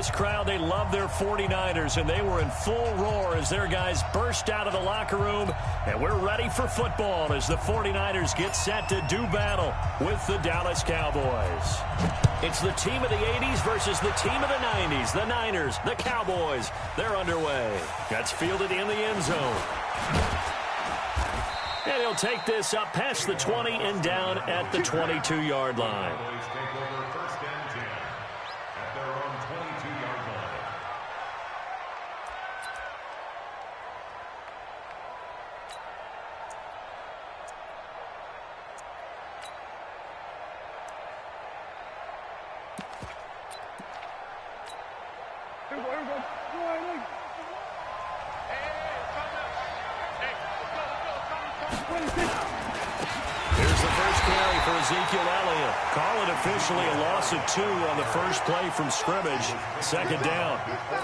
this crowd, they love their 49ers, and they were in full roar as their guys burst out of the locker room. And we're ready for football as the 49ers get set to do battle with the Dallas Cowboys. It's the team of the 80s versus the team of the 90s. The Niners, the Cowboys, they're underway. That's fielded in the end zone. And he'll take this up past the 20 and down at the 22-yard line. Officially a loss of 2 on the first play from scrimmage. Second down.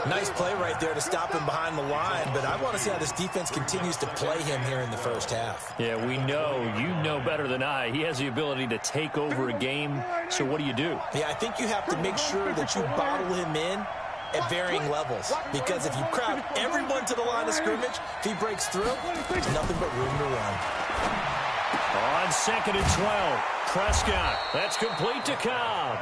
Nice play right there to stop him behind the line, but I want to see how this defense continues to play him here in the first half. Yeah, we know. You know better than I. He has the ability to take over a game, so what do you do? Yeah, I think you have to make sure that you bottle him in at varying levels, because if you crowd everyone to the line of scrimmage, if he breaks through, there's nothing but room to run. On 2nd and 12, Prescott. That's complete to Cobb.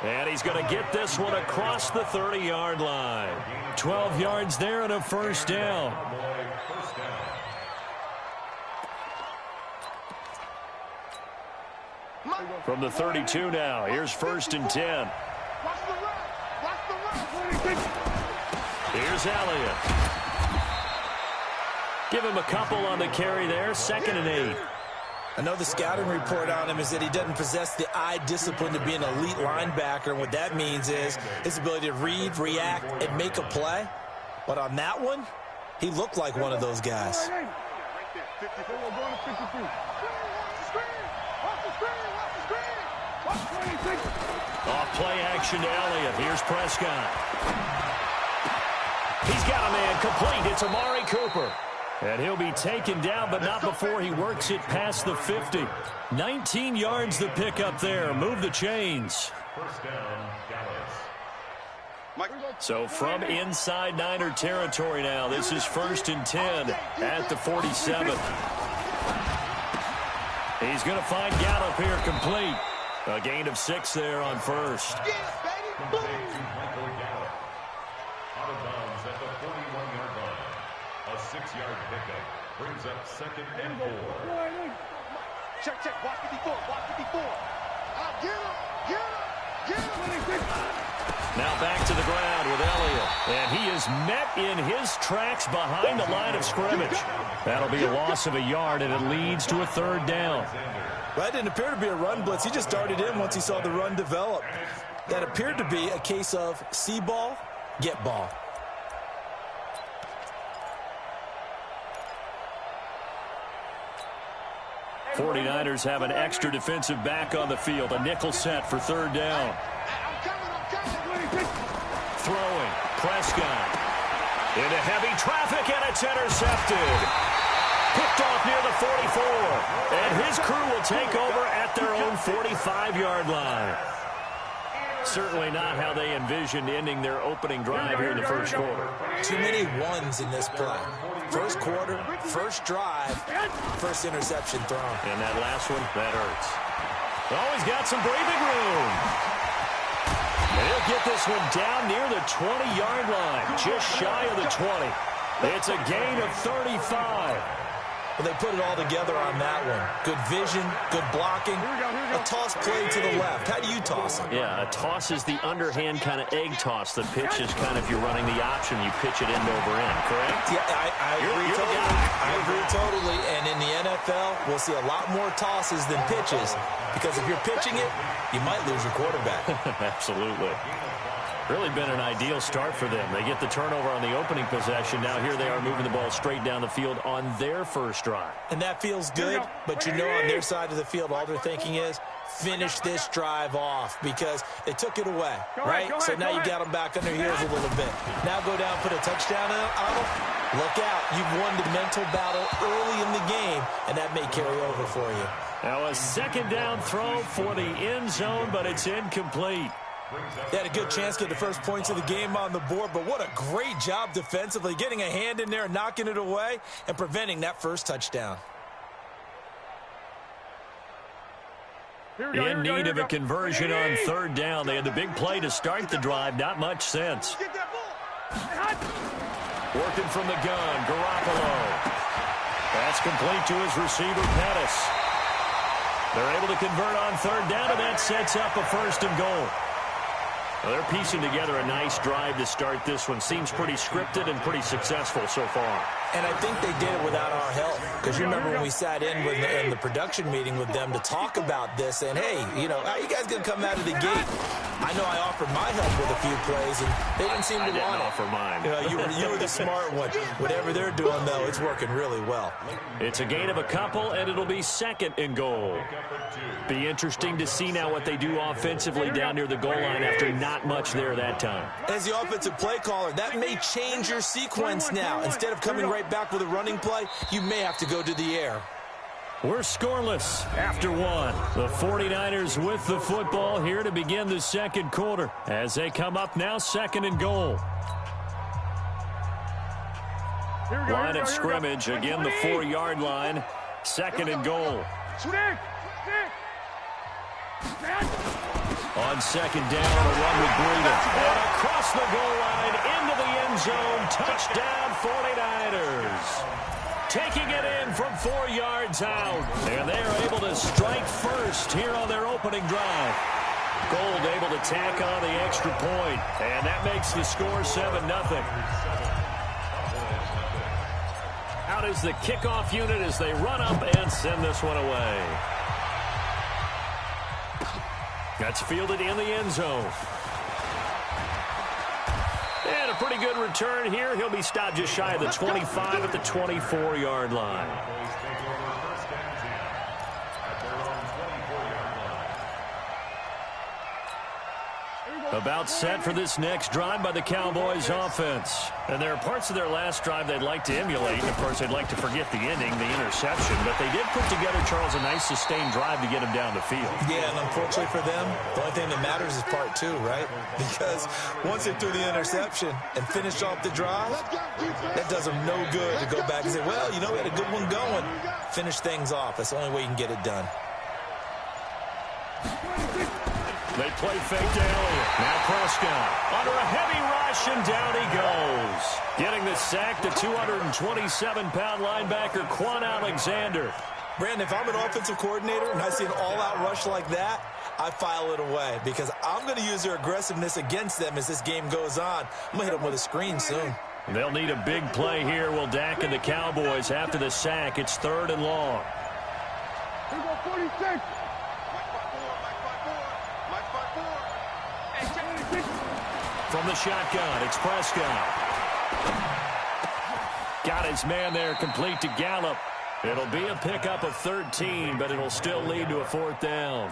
And he's going to get this one across the 30-yard line. 12 yards there and a first down. From the 32 now, here's 1st and 10. Here's Elliott. Give him a couple on the carry there, 2nd and 8. I know the scouting report on him is that he doesn't possess the eye discipline to be an elite linebacker. And what that means is his ability to read, react, and make a play. But on that one, he looked like one of those guys. Off play action to Elliott. Here's Prescott. He's got a man complete. It's Amari Cooper. And he'll be taken down, but not before he works it past the 50. 19 yards the pickup there. Move the chains. First down, Dallas. So from inside Niner territory now, this is 1st and 10 at the 47. He's going to find Gallup here complete. A gain of 6 there on first. Out of bounds at the 41-yard line. A 6-yard pickup brings up 2nd and 4. Check. Watch 54. Get him. Now back to the ground with Elliott. And he is met in his tracks behind the line of scrimmage. That'll be a loss of a yard, and it leads to a 3rd down. Well, that didn't appear to be a run blitz. He just darted in once he saw the run develop. That appeared to be a case of see ball, get ball. '49ers have an extra defensive back on the field. A nickel set for 3rd down. Throwing. Prescott. Into heavy traffic, and it's intercepted. Picked off near the 44. And his crew will take over at their own 45-yard line. Certainly not how they envisioned ending their opening drive here in the first quarter. Too many ones in this play. First quarter, first drive, first interception thrown. And that last one, that hurts. Oh, he's got some breathing room. And he'll get this one down near the 20-yard line, just shy of the 20. It's a gain of 35. Well, they put it all together on that one. Good vision, good blocking. A toss play to the left. How do you toss it? Yeah, a toss is the underhand kind of egg toss. The pitch is kind of, if you're running the option, you pitch it end over end, correct? Yeah, I agree totally. I agree totally. And in the NFL, we'll see a lot more tosses than pitches, because if you're pitching it, you might lose your quarterback. Absolutely. Really been an ideal start for them. They get the turnover on the opening possession. Now here they are moving the ball straight down the field on their first drive. And that feels good, but you know on their side of the field, all they're thinking is, finish this drive off, because they took it away, right? So now you got them back on their heels a little bit. Now go down, put a touchdown on them. Look out. You've won the mental battle early in the game, and that may carry over for you. Now a second down throw for the end zone, but it's incomplete. They had a good chance to get the first points of the game on the board, but what a great job defensively, getting a hand in there, knocking it away, and preventing that first touchdown. In need of a conversion on third down. They had the big play to start the drive. Not much sense. Working from the gun, Garoppolo. That's complete to his receiver, Pettis. They're able to convert on third down, and that sets up a first and goal. Well, they're piecing together a nice drive to start this one. Seems pretty scripted and pretty successful so far. And I think they did it without our help. Because you remember when we sat in the production meeting with them to talk about this, and hey, you know, how you guys going to come out of the gate? I know I offered my help with a few plays, and they didn't seem to want it. I didn't offer mine. You know, you were the smart one. Whatever they're doing, though, it's working really well. It's a gain of a couple, and it'll be second and goal. Be interesting to see now what they do offensively down near the goal line after not much there that time. As the offensive play caller, that may change your sequence now. Instead of coming right back with a running play, you may have to go to the air. We're scoreless after one. The 49ers with the football here to begin the second quarter as they come up now second and goal. Line of scrimmage, again the 4-yard line. Second and goal. On second down, a run with Breida. And across the goal line, into the end zone. Touchdown, 49ers. Taking it in from 4 yards out. And they're able to strike first here on their opening drive. Gold able to tack on the extra point. And that makes the score 7-0. Out is the kickoff unit as they run up and send this one away. That's fielded in the end zone. And a pretty good return here. He'll be stopped just shy of the 25 at the 24-yard line. About set for this next drive by the Cowboys offense. And there are parts of their last drive they'd like to emulate. And, of course, they'd like to forget the ending, the interception. But they did put together, Charles, a nice sustained drive to get him down the field. Yeah, and unfortunately for them, the only thing that matters is part two, right? Because once they threw the interception and finished off the drive, that does them no good to go back and say, well, you know, we had a good one going. Finish things off. That's the only way you can get it done. They play fake to Elliott. Now Prescott under a heavy rush, and down he goes. Getting the sack, the 227-pound linebacker, Quan Alexander. Brandon, if I'm an offensive coordinator and I see an all-out rush like that, I file it away because I'm going to use their aggressiveness against them as this game goes on. I'm going to hit them with a screen soon. They'll need a big play here. Will Dak and the Cowboys after the sack. It's third and long. Here we go, 46. From the shotgun, it's Prescott. Got his man there, complete to Gallup. It'll be a pickup of 13, but it'll still lead to a fourth down.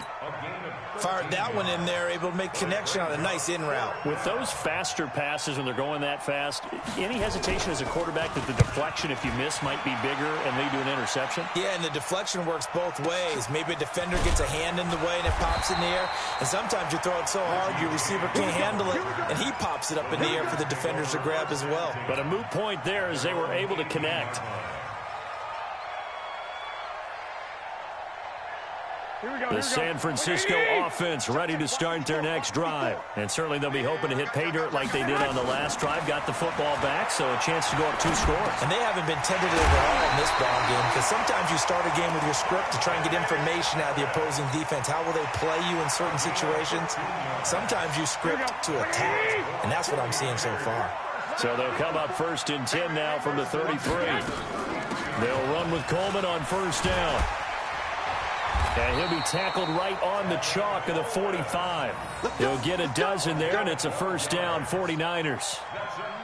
Fired that one in there, able to make connection on a nice in route. With those faster passes when they're going that fast, any hesitation as a quarterback that the deflection, if you miss, might be bigger and lead to an interception? Yeah, and the deflection works both ways. Maybe a defender gets a hand in the way and it pops in the air. And sometimes you throw it so hard your receiver can't handle it, and he pops it up in the air for the defenders to grab as well. But a moot point there as they were able to connect. The San Francisco offense ready to start their next drive. And certainly they'll be hoping to hit pay dirt like they did on the last drive. Got the football back, so a chance to go up 2 scores. And they haven't been tentative at all in this ball game because sometimes you start a game with your script to try and get information out of the opposing defense. How will they play you in certain situations? Sometimes you script to attack, and that's what I'm seeing so far. So they'll come up first and 10 now from the 33. They'll run with Coleman on first down. And he'll be tackled right on the chalk of the 45. He'll get a dozen there, and it's a first down, 49ers.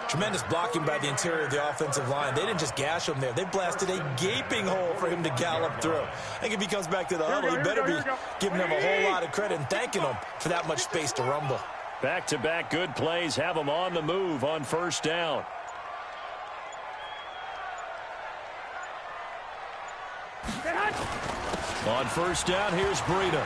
Tremendous blocking by the interior of the offensive line. They didn't just gash him there. They blasted a gaping hole for him to gallop through. I think if he comes back to the huddle, he better be giving them a whole lot of credit and thanking them for that much space to rumble. Back-to-back good plays have them on the move on first down. On first down, here's Breida.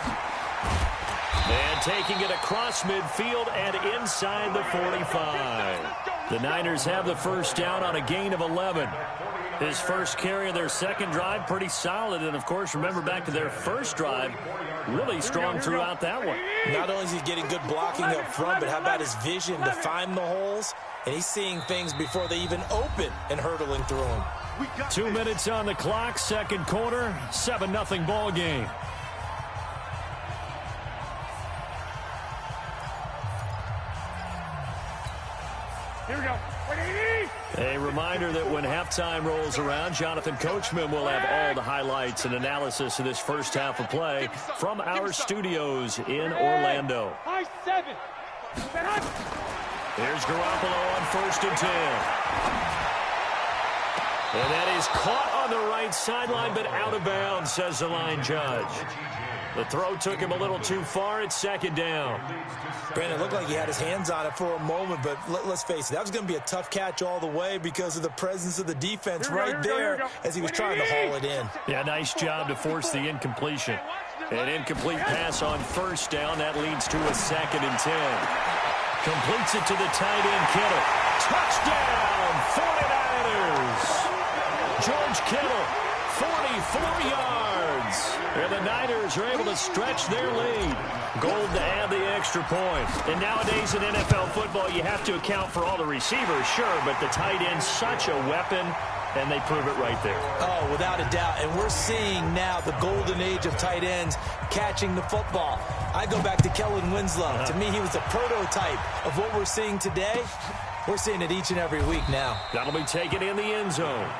And taking it across midfield and inside the 45. The Niners have the first down on a gain of 11. His first carry of their second drive, pretty solid. And, of course, remember back to their first drive, really strong throughout that one. Not only is he getting good blocking up front, but how about his vision to find the holes? And he's seeing things before they even open and hurdling through them. 2 minutes on the clock, second quarter, 7-0 ball game. Here we go. A reminder that when halftime rolls around, Jonathan Coachman will have all the highlights and analysis of this first half of play from our studios in Orlando. Here's Garoppolo on 1st and 10. And that is caught on the right sideline, but out of bounds, says the line judge. The throw took him a little too far. It's second down. Brandon, it looked like he had his hands on it for a moment, but let's face it, that was going to be a tough catch all the way because of the presence of the defense right there as he was trying to haul it in. Yeah, nice job to force the incompletion. An incomplete pass on first down. That leads to a 2nd and 10. Completes it to the tight end, Kittle. Touchdown, 49ers. George Kittle, 44 yards. And the Niners are able to stretch their lead. Gold to add the extra point. And nowadays in NFL football, you have to account for all the receivers, sure, but the tight end's such a weapon, and they prove it right there. Oh, without a doubt. And we're seeing now the golden age of tight ends catching the football. I go back to Kellen Winslow. To me, he was a prototype of what we're seeing today. We're seeing it each and every week now. That'll be taken in the end zone.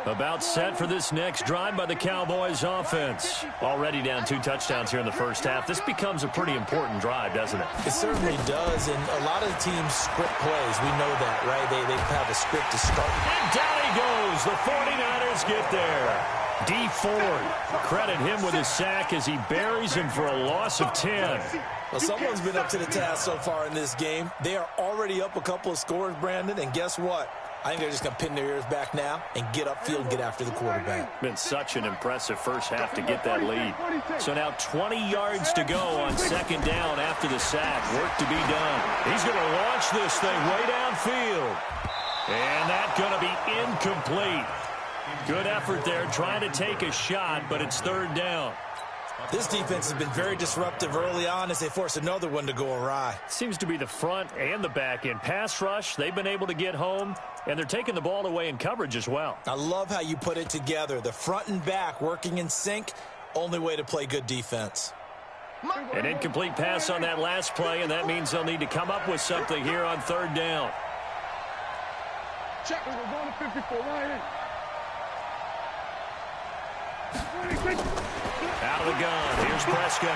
About set for this next drive by the Cowboys offense. Already down 2 touchdowns here in the first half. This becomes a pretty important drive, doesn't it? It certainly does, and a lot of the teams script plays. We know that, right? They have a script to start. And down he goes. The 49ers get there. D. Ford, credit him with a sack as he buries him for a loss of 10. Well, someone's been up to the task so far in this game. They are already up a couple of scores, Brandon, and guess what? I think they're just going to pin their ears back now and get upfield and get after the quarterback. Been such an impressive first half to get that lead. So now 20 yards to go on 2nd down after the sack. Work to be done. He's going to launch this thing way downfield. And that's going to be incomplete. Good effort there trying to take a shot, but it's 3rd down. This defense has been very disruptive early on as they force another one to go awry. Seems to be the front and the back end. Pass rush, they've been able to get home, and they're taking the ball away in coverage as well. I love how you put it together. The front and back working in sync, only way to play good defense. An incomplete pass on that last play, and that means they'll need to come up with something here on 3rd down. Check. We're going to 54. Right in. Out of the gun. Here's Prescott.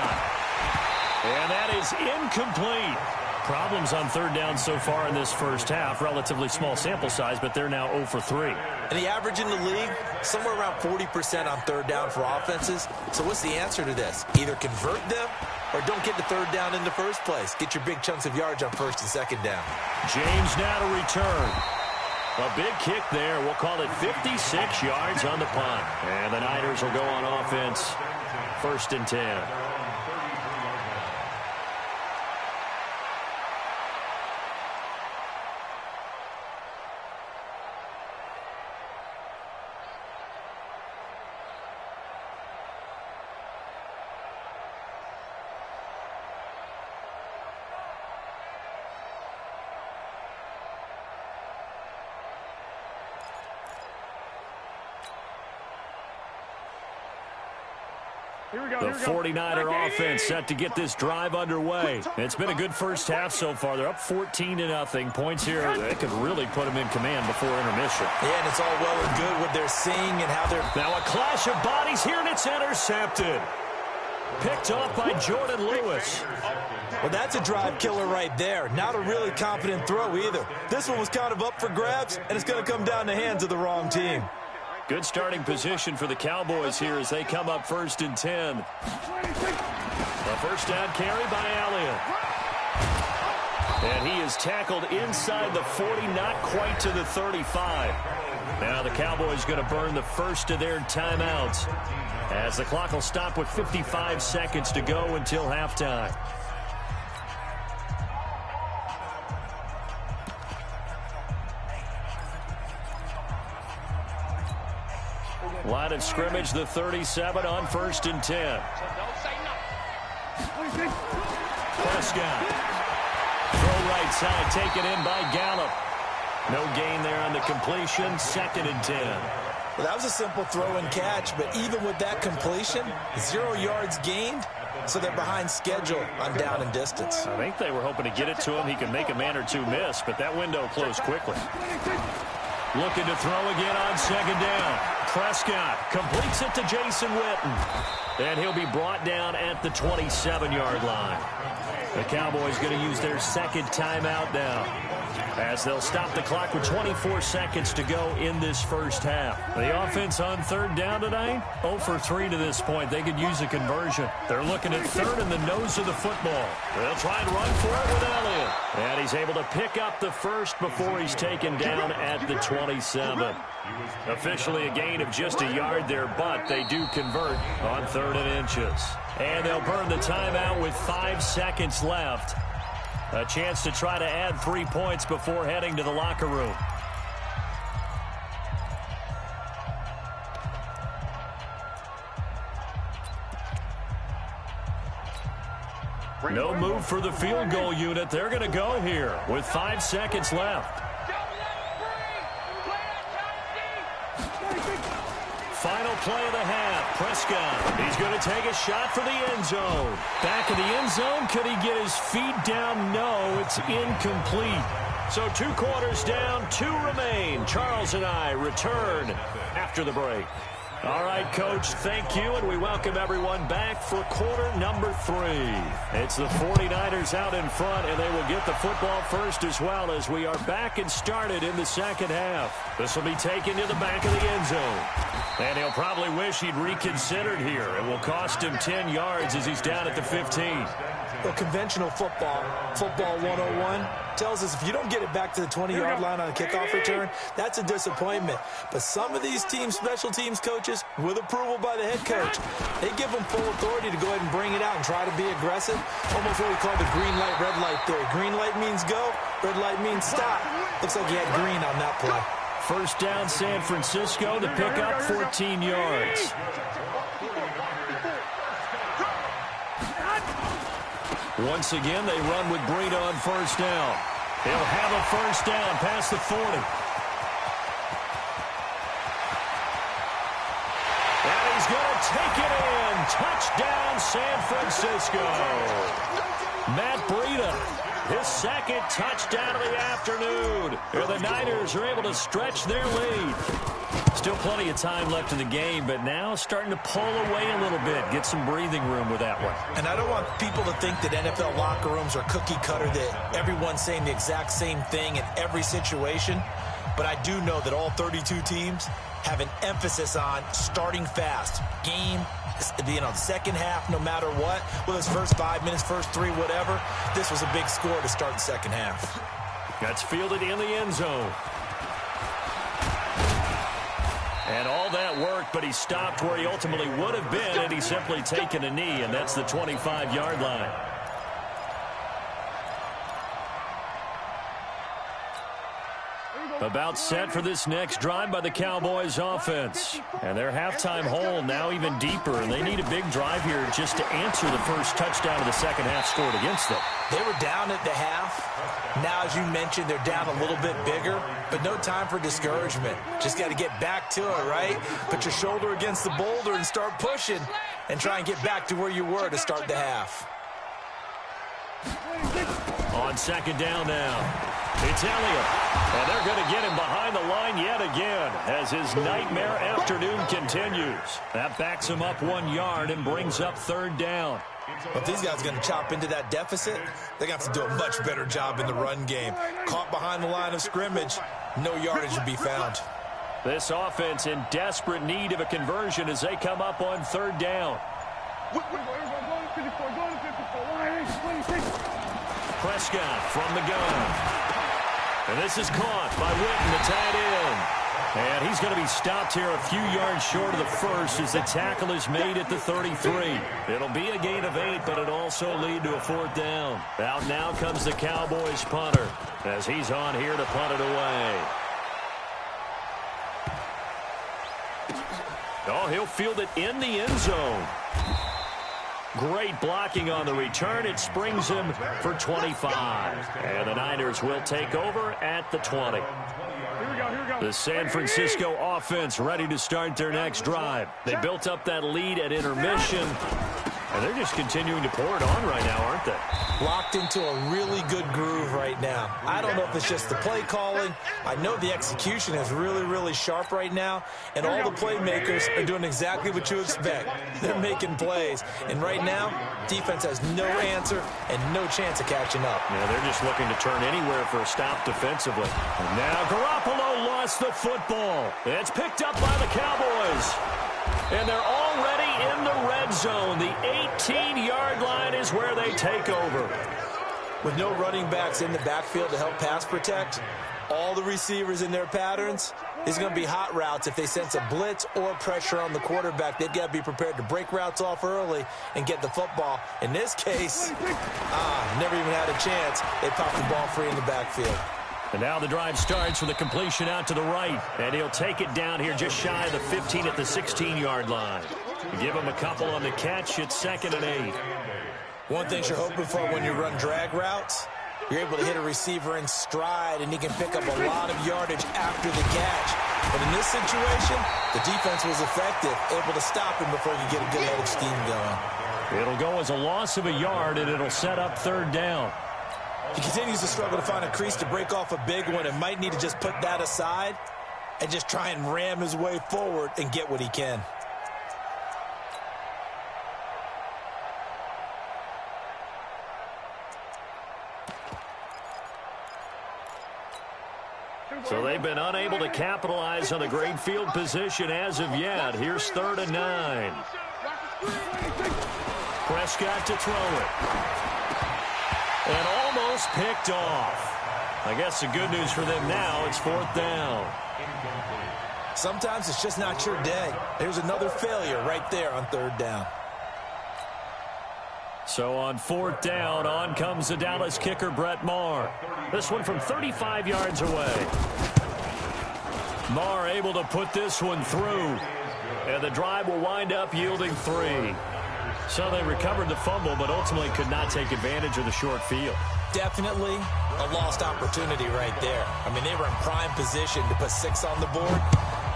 And that is incomplete. Problems on 3rd down so far in this first half. Relatively small sample size, but they're now 0 for 3. And the average in the league, somewhere around 40% on 3rd down for offenses. So what's the answer to this? Either convert them or don't get to 3rd down in the first place. Get your big chunks of yards on 1st and 2nd down. James now to return. A big kick there. We'll call it 56 yards on the punt. And the Niners will go on offense. 1st and 10. The 49er offense set to get this drive underway. It's been a good first half so far. They're up 14-0. Points here, they could really put them in command before intermission. Yeah, and it's all well and good what they're seeing and how they're... Now a clash of bodies here, and it's intercepted. Picked off by Jordan Lewis. Well, that's a drive killer right there. Not a really confident throw either. This one was kind of up for grabs, and it's going to come down the hands of the wrong team. Good starting position for the Cowboys here as they come up 1st and 10. A first down carry by Elliott. And he is tackled inside the 40, not quite to the 35. Now the Cowboys going to burn the first of their timeouts, as the clock will stop with 55 seconds to go until halftime. Line of scrimmage, the 37 on 1st and 10. Prescott. Throw right side, taken in by Gallup. No gain there on the completion, 2nd and 10. Well, that was a simple throw and catch, but even with that completion, 0 yards gained, so they're behind schedule on down and distance. I think they were hoping to get it to him. He could make a man or two miss, but that window closed quickly. Looking to throw again on 2nd down. Prescott completes it to Jason Witten, and he'll be brought down at the 27-yard line. The Cowboys going to use their 2nd timeout now, as they'll stop the clock with 24 seconds to go in this first half. The offense on 3rd down tonight, 0 for 3 to this point. They could use a conversion. They're looking at 3rd in the nose of the football. They'll try and run for it with Elliott. And he's able to pick up the first before he's taken down at the 27. Officially a gain of just a yard there, but they do convert on 3rd and inches. And they'll burn the timeout with 5 seconds left. A chance to try to add 3 points before heading to the locker room. No move for the field goal unit. They're going to go here with 5 seconds left. Final play of the half. Prescott. He's going to take a shot for the end zone. Back of the end zone. Could he get his feet down? No, it's incomplete. So 2 quarters down, 2 remain. Charles and I return after the break. All right, Coach, thank you, and we welcome everyone back for quarter number 3. It's the 49ers out in front, and they will get the football first as well, as we are back and started in the 2nd half. This will be taken to the back of the end zone. And he'll probably wish he'd reconsidered here. It will cost him 10 yards as he's down at the 15. Well, conventional football 101, tells us if you don't get it back to the 20-yard line on a kickoff return, that's a disappointment. But some of these teams, special teams coaches, with approval by the head coach, they give them full authority to go ahead and bring it out and try to be aggressive. Almost what we call the green light, red light theory. Green light means go, red light means stop. Looks like he had green on that play. First down, San Francisco, to pick up 14 yards. Once again, they run with Breida on first down. He'll have a first down past the 40. And he's going to take it in. Touchdown, San Francisco. Matt Breida, his 2nd touchdown of the afternoon. And the Niners are able to stretch their lead. Still plenty of time left in the game, but now starting to pull away a little bit. Get some breathing room with that one. And I don't want people to think that NFL locker rooms are cookie cutter, that everyone's saying the exact same thing in every situation. But I do know that all 32 teams have an emphasis on starting fast. Game, the 2nd half, no matter what. Well, his first 5 minutes, first 3, whatever. This was a big score to start the 2nd half. That's fielded in the end zone. And all that worked, but he stopped where he ultimately would have been, and he's simply taken a knee, and that's the 25-yard line. About set for this next drive by the Cowboys offense. And their halftime hole now even deeper, and they need a big drive here just to answer the first touchdown of the 2nd half scored against them. They were down at the half. Now, as you mentioned, they're down a little bit bigger, but no time for discouragement. Just got to get back to it, right? Put your shoulder against the boulder and start pushing and try and get back to where you were to start the half. On 2nd down now. It's Elliott, and they're going to get him behind the line yet again as his nightmare afternoon continues. That backs him up 1 yard and brings up 3rd down. Well, if these guys are going to chop into that deficit, they're going to have to do a much better job in the run game. Caught behind the line of scrimmage, no yardage to be found. This offense in desperate need of a conversion as they come up on 3rd down. Prescott from the gun. And this is caught by Witten, the tight end. And he's going to be stopped here a few yards short of the first as the tackle is made at the 33. It'll be a gain of 8, but it also lead to a 4th down. Out now comes the Cowboys punter as he's on here to punt it away. Oh, he'll field it in the end zone. Great blocking on the return. It springs him for 25. And the Niners will take over at the 20. The San Francisco offense ready to start their next drive. They built up that lead at intermission, and they're just continuing to pour it on right now, aren't they? Locked into a really good groove right now. I don't know if it's just the play calling. I know the execution is really, really sharp right now, and all the playmakers are doing exactly what you expect. They're making plays, and right now, defense has no answer and no chance of catching up. Yeah, they're just looking to turn anywhere for a stop defensively. And now Garoppolo lost the football. It's picked up by the Cowboys. And they're already in the red zone. The 18-yard line is where they take over. With no running backs in the backfield to help pass protect, all the receivers in their patterns, these are going to be hot routes. If they sense a blitz or pressure on the quarterback, they've got to be prepared to break routes off early and get the football. In this case, never even had a chance. They popped the ball free in the backfield. And now the drive starts with a completion out to the right. And he'll take it down here just shy of the 15 at the 16-yard line. Give him a couple on the catch. It's 2nd and 8. One thing you're hoping for when you run drag routes, you're able to hit a receiver in stride, and he can pick up a lot of yardage after the catch. But in this situation, the defense was effective, able to stop him before he could get a good head of steam going. It'll go as a loss of a yard, and it'll set up 3rd down. He continues to struggle to find a crease to break off a big one and might need to just put that aside and just try and ram his way forward and get what he can. So they've been unable to capitalize on a great field position as of yet. Here's 3rd and 9. Prescott to throw it. And almost picked off. I guess the good news for them now, it's 4th down. Sometimes it's just not your day. There's another failure right there on 3rd down. So on 4th down, on comes the Dallas kicker, Brett Maher. This one from 35 yards away. Maher able to put this one through. And the drive will wind up yielding 3. So they recovered the fumble, but ultimately could not take advantage of the short field. Definitely a lost opportunity right there. I mean, they were in prime position to put 6 on the board.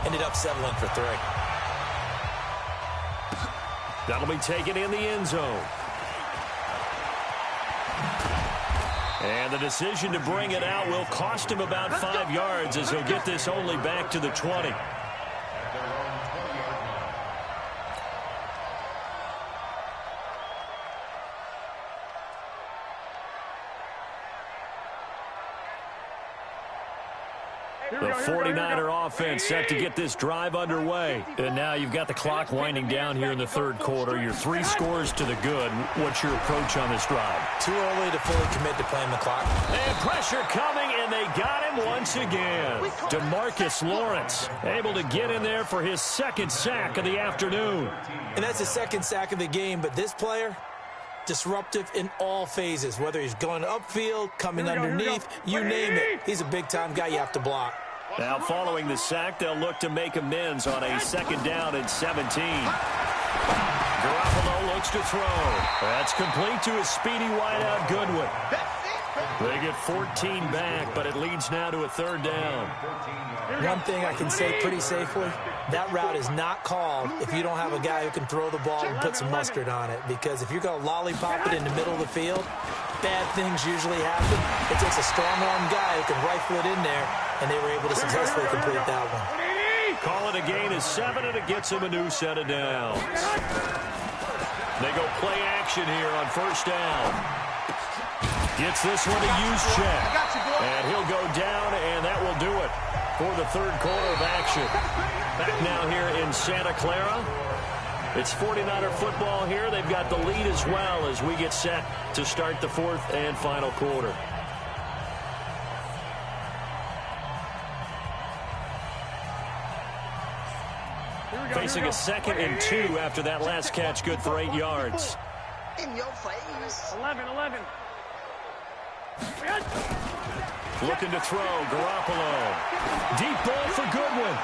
Ended up settling for 3. That'll be taken in the end zone. And the decision to bring it out will cost him about 5 yards as he'll get this only back to the 20. The 49er offense set to get this drive underway. And now you've got the clock winding down here in the 3rd quarter. You're 3 scores to the good. What's your approach on this drive? Too early to fully commit to playing the clock. And pressure coming, and they got him once again. DeMarcus Lawrence able to get in there for his 2nd sack of the afternoon. And that's his 2nd sack of the game, but this player, disruptive in all phases, whether he's going upfield, coming underneath, you name it. He's a big-time guy you have to block. Now following the sack, they'll look to make amends on a 2nd down and 17. Garoppolo looks to throw. That's complete to his speedy wideout Goodwin. They get 14 back, but it leads now to a 3rd down. One thing I can say pretty safely, that route is not called if you don't have a guy who can throw the ball and put some mustard on it. Because if you're going to lollipop it in the middle of the field, bad things usually happen. It takes a strong-arm guy who can rifle it in there, and they were able to successfully complete that one. Call it a gain of 7, and it gets him a new set of downs. They go play action here on 1st down. Gets this one to use check. And he'll go down, and that will do it for the 3rd quarter of action. Back now here in Santa Clara. It's 49er football here. They've got the lead as well as we get set to start the fourth and final quarter. Facing a 2nd and 2 after that last catch, good for 8 yards. In your face. 11. Looking to throw, Garoppolo. Deep ball for Goodwin.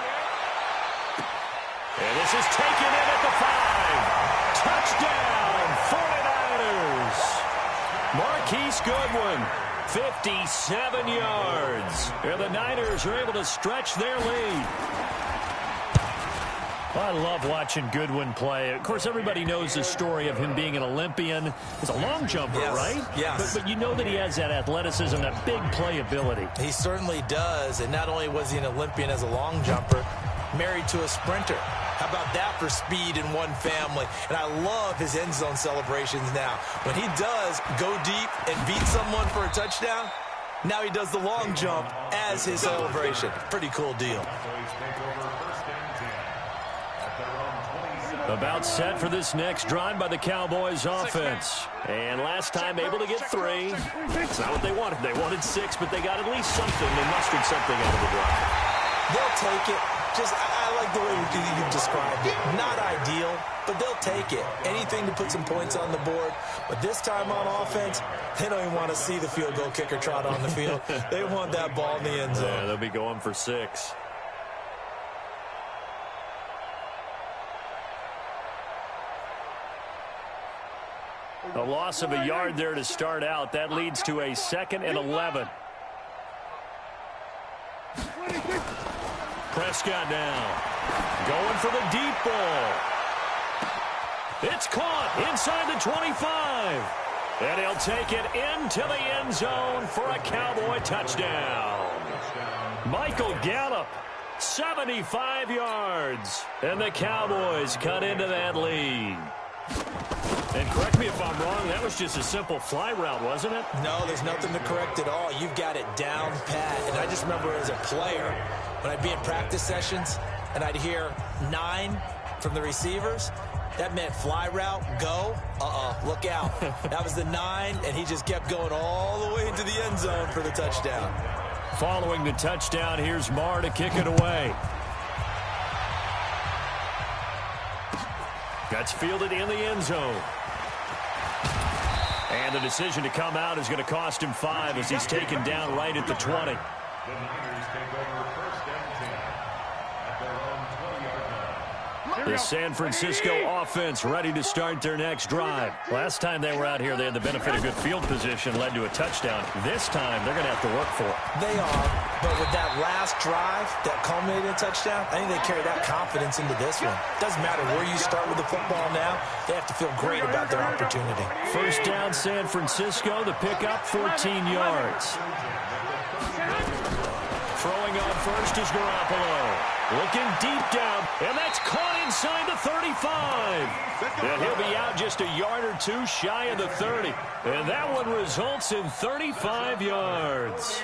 And this is taken in at the 5. Touchdown, 49ers. Marquise Goodwin, 57 yards. And the Niners are able to stretch their lead. I love watching Goodwin play. Of course, everybody knows the story of him being an Olympian. He's a long jumper, right? Yes. But you know that he has that athleticism, that big playability. He certainly does. And not only was he an Olympian as a long jumper, married to a sprinter. How about that for speed in one family? And I love his end zone celebrations now. When he does go deep and beat someone for a touchdown, now he does the long jump as his celebration. Pretty cool deal. About set for this next drive by the Cowboys offense. And last time able to get 3. It's not what they wanted. They wanted 6, but they got at least something. They mustered something out of the drive. They'll take it. I like the way you described it. Not ideal, but they'll take it. Anything to put some points on the board. But this time on offense, they don't even want to see the field goal kicker trot on the field. They want that ball in the end zone. Yeah, they'll be going for 6. A loss of a yard there to start out. That leads to a 2nd and 11. Prescott now. Going for the deep ball. It's caught inside the 25. And he'll take it into the end zone for a Cowboy touchdown. Michael Gallup, 75 yards. And the Cowboys cut into that lead. And correct me if I'm wrong, that was just a simple fly route, wasn't it? No, there's nothing to correct at all. You've got it down pat. And I just remember as a player, when I'd be in practice sessions and I'd hear 9 from the receivers, that meant fly route, go, look out. That was the 9, and he just kept going all the way into the end zone for the touchdown. Following the touchdown, here's Marr to kick it away. That's fielded in the end zone. And the decision to come out is going to cost him 5 as he's taken down right at the 20. The Niners take over 1st and 10 at their own 20-yard line. The San Francisco offense ready to start their next drive. Last time they were out here, they had the benefit of good field position, led to a touchdown. This time, they're going to have to work for it. They are, but with that last drive that culminated in a touchdown, I think they carry that confidence into this one. Doesn't matter where you start with the football now, they have to feel great about their opportunity. 1st down, San Francisco. The pickup, 14 yards. Throwing on first is Garoppolo. Looking deep down, and that's caught inside the 35. And he'll be out just a yard or 2 shy of the 30. And that one results in 35 yards.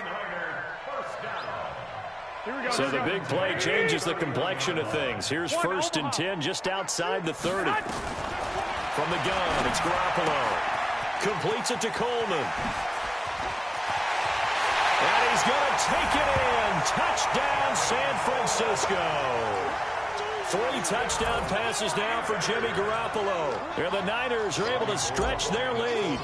So the big play changes the complexion of things. Here's 1st and 10 just outside the 30. From the gun, it's Garoppolo. Completes it to Coleman. And he's going to take it in. Touchdown, San Francisco. 3 touchdown passes now for Jimmy Garoppolo. And the Niners are able to stretch their lead.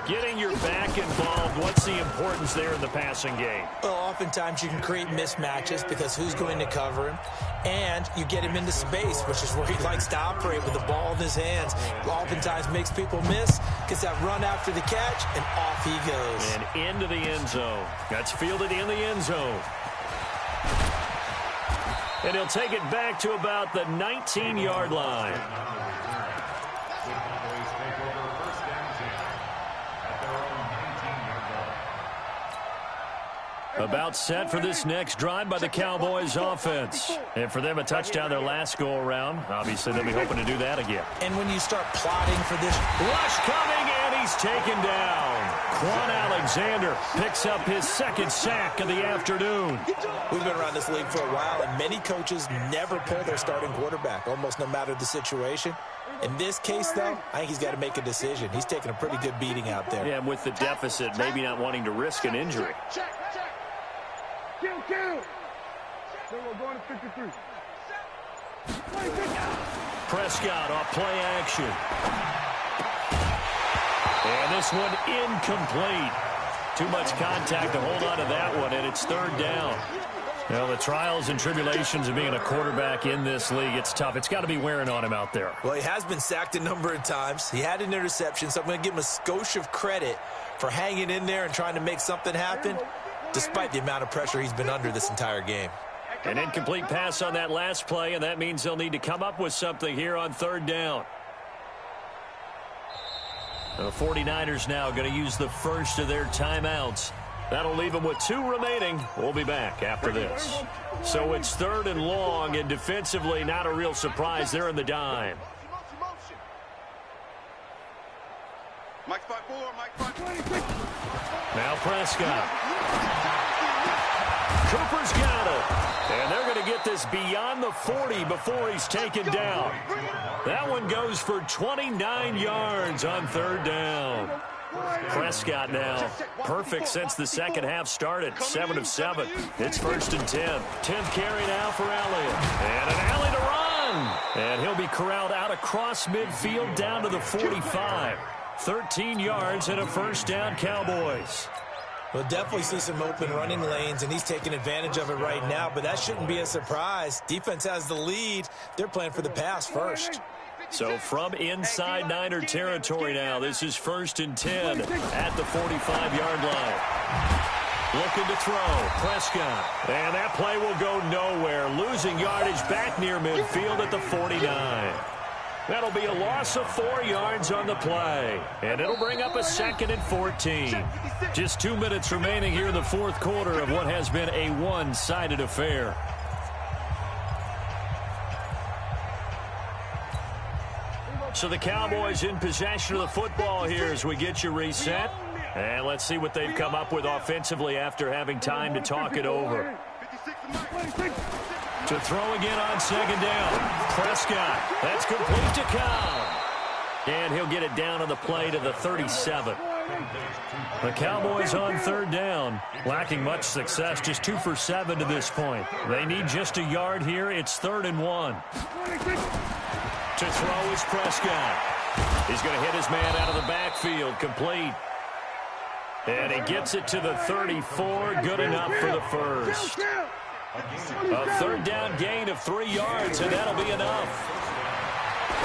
Getting your back involved, what's the importance there in the passing game? Well, oftentimes you can create mismatches because who's going to cover him? And you get him into space, which is where he likes to operate with the ball in his hands. Oftentimes makes people miss, gets that run after the catch, and off he goes. And into the end zone. That's fielded in the end zone. And he'll take it back to about the 19-yard line. About set for this next drive by the Cowboys offense. And for them, a touchdown their last go-around. Obviously, they'll be hoping to do that again. And when you start plotting for this rush coming, and he's taken down. Quan Alexander picks up his second sack of the afternoon. We've been around this league for a while, and many coaches never pull their starting quarterback, almost no matter the situation. In this case, though, I think he's got to make a decision. He's taking a pretty good beating out there. Yeah, and with the deficit, maybe not wanting to risk an injury. Kill. We're going to 53. Prescott off play action. And this one incomplete. Too much contact to hold on to that one, and it's third down. Well, the trials and tribulations of being a quarterback in this league, it's tough. It's got to be wearing on him out there. Well, he has been sacked a number of times. He had an interception, so I'm going to give him a skosh of credit for hanging in there and trying to make something happen, despite the amount of pressure he's been under this entire game. An incomplete pass on that last play, and that means they'll need to come up with something here on third down. The 49ers now going to use the first of their timeouts. That'll leave them with 2 remaining. We'll be back after this. So it's third and long, and defensively not a real surprise. They're in the dime. Mike 5-4, Mike 5-4. Now Prescott. Cooper's got it. And they're going to get this beyond the 40 before he's taken down. That one goes for 29 yards on third down. Prescott now perfect since the second half started. 7 of 7. It's first and 10. 10th carry now for Elliott. And an alley to run. And he'll be corralled out across midfield down to the 45. 13 yards and a first down, Cowboys. We'll definitely see some open running lanes, and he's taking advantage of it right now, but that shouldn't be a surprise. Defense has the lead. They're playing for the pass first. So from inside Niner territory now, this is first and 10 at the 45-yard line. Looking to throw, Prescott. And that play will go nowhere. Losing yardage back near midfield at the 49. That'll be a loss of 4 yards on the play. And it'll bring up a second and 14. Just 2 minutes remaining here in the fourth quarter of what has been a one-sided affair. So the Cowboys in possession of the football here as we get you reset. And let's see what they've come up with offensively after having time to talk it over. To throw again on second down. Prescott. That's complete to Cobb. And he'll get it down on the play to the 37. The Cowboys on third down. Lacking much success. Just 2 for 7 to this point. They need just a yard here. It's 3rd and 1. To throw is Prescott. He's going to hit his man out of the backfield. Complete. And he gets it to the 34. Good enough for the first. A third down gain of 3 yards, and that'll be enough.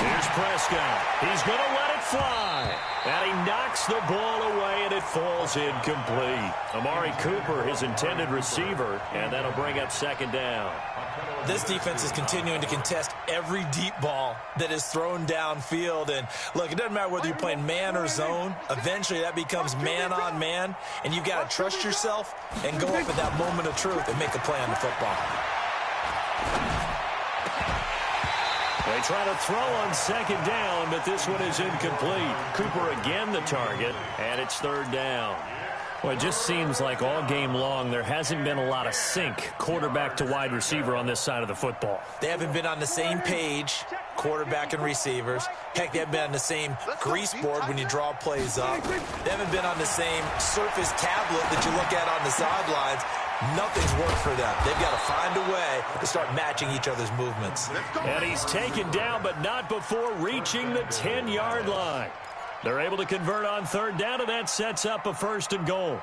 Here's Prescott. He's going to let it fly. And he knocks the ball away, and it falls incomplete. Amari Cooper, his intended receiver, and that'll bring up second down. This defense is continuing to contest every deep ball that is thrown downfield. And, look, it doesn't matter whether you're playing man or zone. Eventually, that becomes man-on-man, and you've got to trust yourself and go up at that moment of truth and make a play on the football. They try to throw on second down, but this one is incomplete. Cooper again the target, and it's third down. Well, it just seems like all game long there hasn't been a lot of sync quarterback to wide receiver on this side of the football. They haven't been on the same page, quarterback and receivers. Heck, they haven't been on the same grease board when you draw plays up. They haven't been on the same surface tablet that you look at on the sidelines. Nothing's worked for them. They've got to find a way to start matching each other's movements. And he's taken down, but not before reaching the 10-yard line. They're able to convert on third down, and that sets up a first and goal.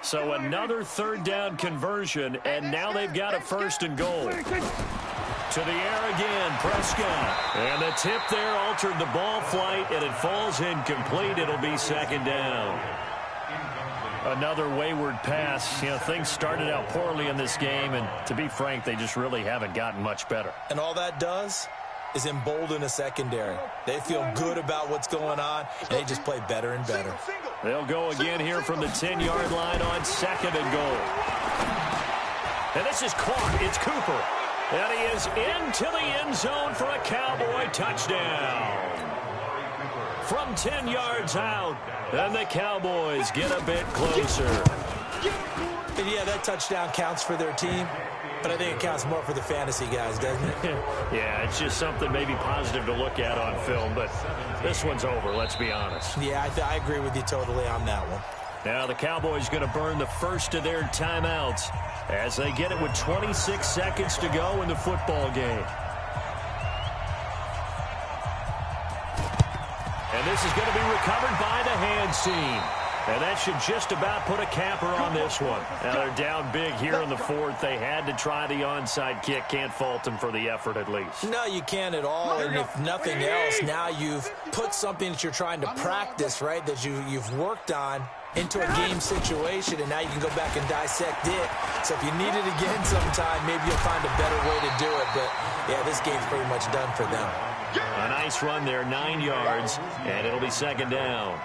So another third down conversion, and now they've got a first and goal. To the air again, Prescott. And the tip there altered the ball flight, and it falls incomplete. It'll be second down. Another wayward pass. You know, things started out poorly in this game, and to be frank, they just really haven't gotten much better. And all that does is embolden a secondary. They feel good about what's going on, and they just play better and better. They'll go again here from the 10-yard line on second and goal. And this is caught. It's Cooper. And he is into the end zone for a Cowboy touchdown. from 10 yards out. And the Cowboys get a bit closer. And yeah, that touchdown counts for their team, but I think it counts more for the fantasy guys, doesn't it? Yeah, it's just something maybe positive to look at on film, but this one's over, let's be honest. Yeah, I agree with you totally on that one. Now the Cowboys going to burn the first of their timeouts as they get it with 26 seconds to go in the football game. And this is going to be recovered by the hands team. And that should just about put a capper on this one. Now they're down big here in the fourth. They had to try the onside kick. Can't fault them for the effort at least. No, you can't at all. And if nothing else, now you've put something that you're trying to practice, right, that you've worked on into a game situation, and now you can go back and dissect it. So if you need it again sometime, maybe you'll find a better way to do it. But, yeah, this game's pretty much done for them. A nice run there, 9 yards, and it'll be second down.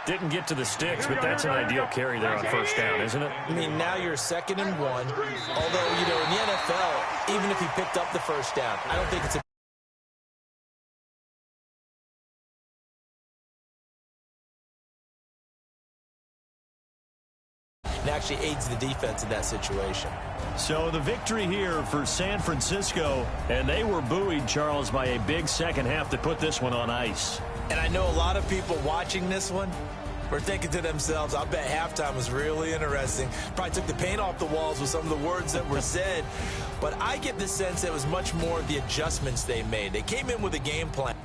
Didn't get to the sticks, but that's an ideal carry there on first down, isn't it? I mean, now you're 2nd and 1. Although, you know, in the NFL, even if you picked up the first down, I don't think it's a it actually aids the defense in that situation. So the victory here for San Francisco, and they were buoyed, Charles, by a big second half that put this one on ice. And I know a lot of people watching this one were thinking to themselves, I bet halftime was really interesting. Probably took the paint off the walls with some of the words that were said. But I get the sense it was much more the adjustments they made. They came in with a game plan.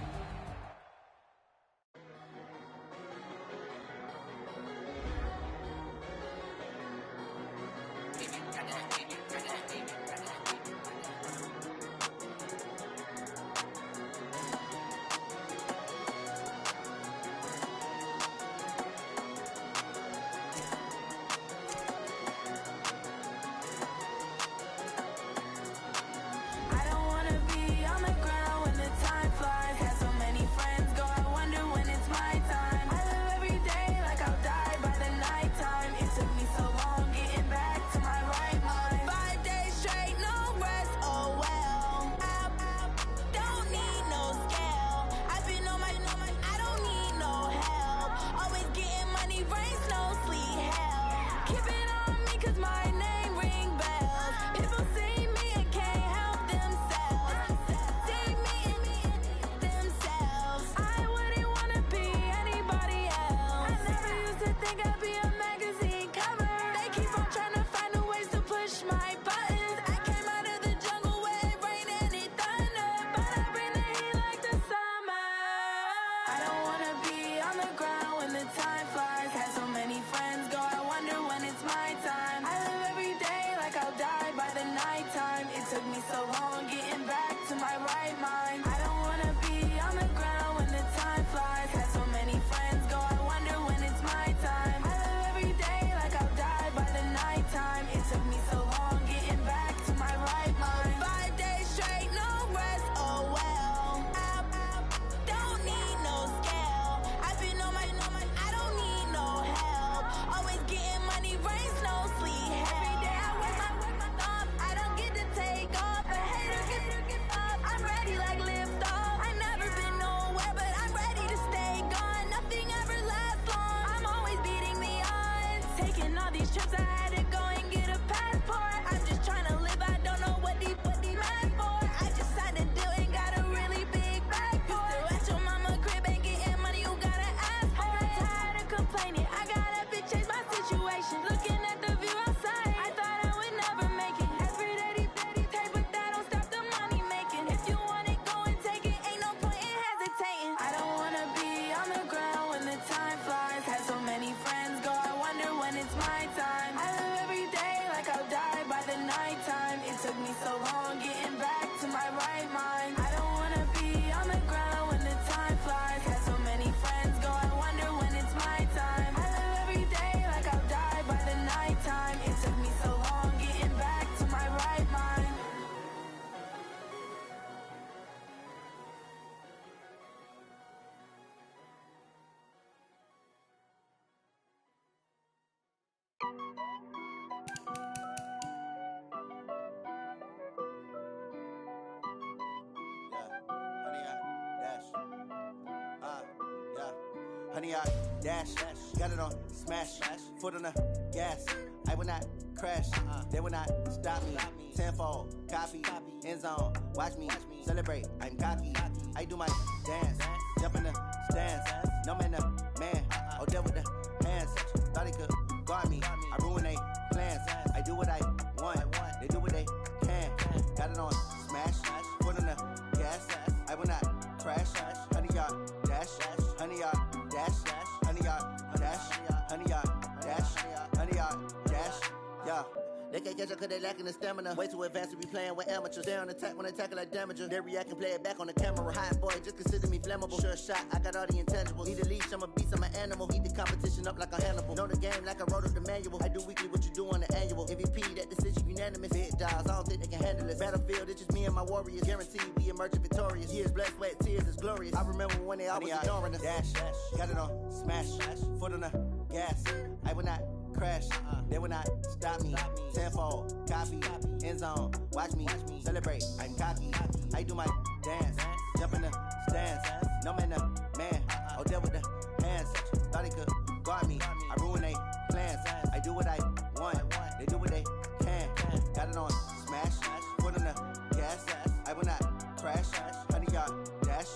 100-yard dash. Got it on smash. Foot on the gas. I will not crash. They will not stop me. Tenfold, copy, end zone. Watch me celebrate. I'm cocky. I do my dance. Jump in the stands. No man, man. Oh, there with the hands. Thought he could guard me. I ruin they plans. I do what I want. They do what they can. Got it on smash. Foot on the gas. I will not crash. 100-yard dash. 100-yard dash. 100-yard dash. 100-yard dash. 100-yard dash. Yeah. They can't catch up cause they lacking the stamina. Way too advanced to be playing with amateurs. Stay on attack when they tackle like damager. They react and play it back on the camera. Hot boy, just consider me flammable. Sure shot, I got all the intangibles. Need a leash, I'm a beast, I'm an animal. Eat the competition up like a Hannibal. Know the game like I wrote up the manual. I do weekly what you do on the annual. MVP, that decision unanimous. Big dials, I don't think they can handle it. Battlefield, it's just me and my warriors. Guaranteed we emerge victorious. Years, blood, sweat, tears, it's glorious. I remember when they always ignoring us. Dash, got it on smash. Foot on the gas. I will not crash. They will not stop me. Tenfold, copy, end zone. Watch me celebrate. I'm cocky. I do my dance. Jump in the stands. No man, man. Oh, there with the hands. Thought he could guard me. I ruin they plans. I do what I want. They do what they can. Got it on smash. Foot on the gas. I will not crash. 100-yard dash.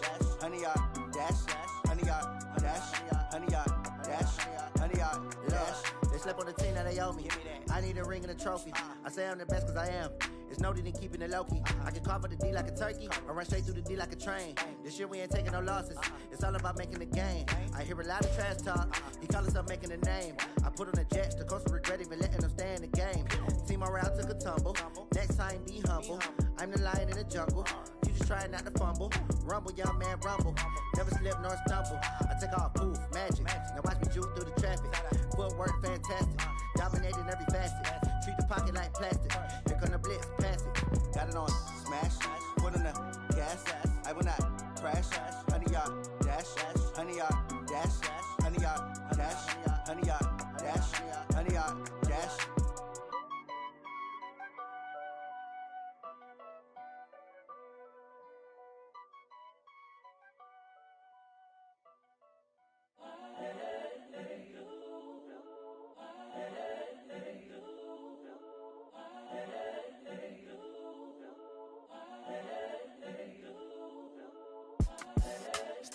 100-yard dash. 100-yard dash. 100-yard dash. 100-yard dash. They slept on the team that they owe me. I need a ring and a trophy. I say I'm the best cause I am. It's noted in keeping it low-key. I can carve up the D like a turkey or run straight through the D like a train. This year we ain't taking no losses. It's all about making the game. I hear a lot of trash talk. He call himself making a name. I put on the Jets. The coach will regret even letting them stay in the game. Team morale took a tumble. Next time be humble. I'm the lion in the jungle. You just try not to fumble. Rumble, young man, rumble. Never slip nor stumble. I take off, poof, magic. Now watch me juke through the traffic. Footwork fantastic. Dominating every facet. Treat the pocket like plastic. Here come the blitz, pass it. Got it on smash. Foot on the gas. I will not crash. 100-yard dash. 100-yard dash. 100-yard dash. 100-yard dash. 100-yard dash.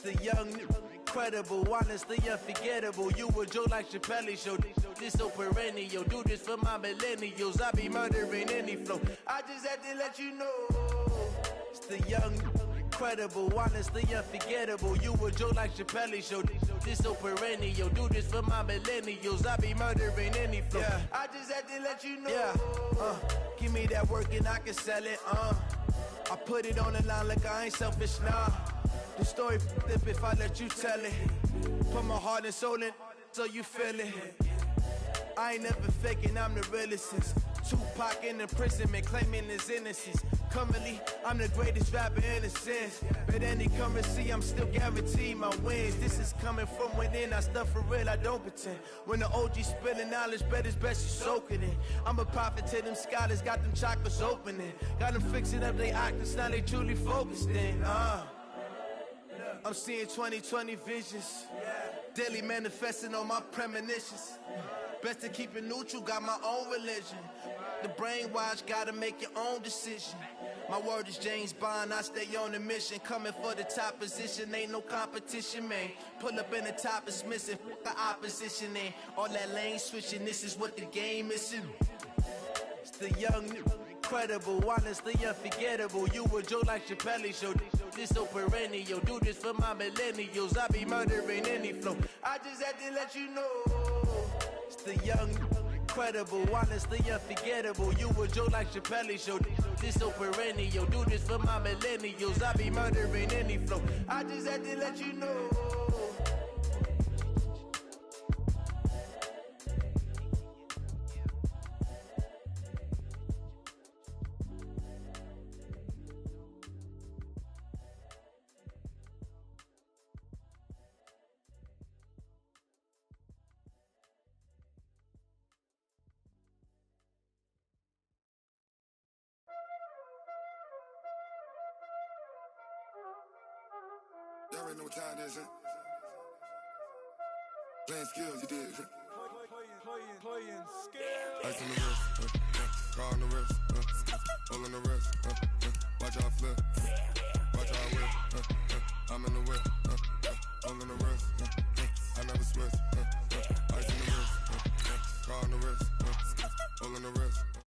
The young, incredible, honestly unforgettable. You a joke like Chappelle show. This so perennial. Do this for my millennials. I be murdering any flow. I just had to let you know. It's the young, incredible, honestly unforgettable. You a joke like Chappelle show. This so perennial. Do this for my millennials. I be murdering any flow. Yeah. I just had to let you know. Yeah. Give me that work and I can sell it. I put it on the line like I ain't selfish, nah. The story flip if I let you tell it. Put my heart and soul in so you feel it. I ain't never faking, I'm the realest since Tupac in imprisonment, claiming his innocence. Currently, I'm the greatest rapper in a sense. But any currency, I'm still guaranteed my wins. This is coming from within, I stuff for real, I don't pretend. When the OG spilling knowledge, bet it's best you soaking it. I'm a prophet to them scholars, got them chakras opening. Got them fixing up they octaves, now they truly focused in. I'm seeing 2020 visions. Daily manifesting on my premonitions. Best to keep it neutral, got my own religion. The brainwash, gotta make your own decision. My word is James Bond, I stay on a mission. Coming for the top position, ain't no competition, man. Pull up in the top is missing, the opposition in. All that lane switching, this is what the game is. It's the young, incredible, honestly unforgettable. You a joke like Chappelle show. This so perennial. Do this for my millennials. I be murdering any flow. I just had to let you know. It's the young, incredible, honestly unforgettable. You a joke like Chappelle show. This so perennial. Do this for my millennials. I be murdering any flow. I just had to let you know. Y'all already know what time it is, huh? Playing skills, you did. Playing skills. Ice on the wrist, car on the wrist, hole on the wrist, watch how I flip, watch how I whip, I'm in the whip, hole on the wrist, I never switch, ice on the wrist, car on the wrist, hole on the wrist.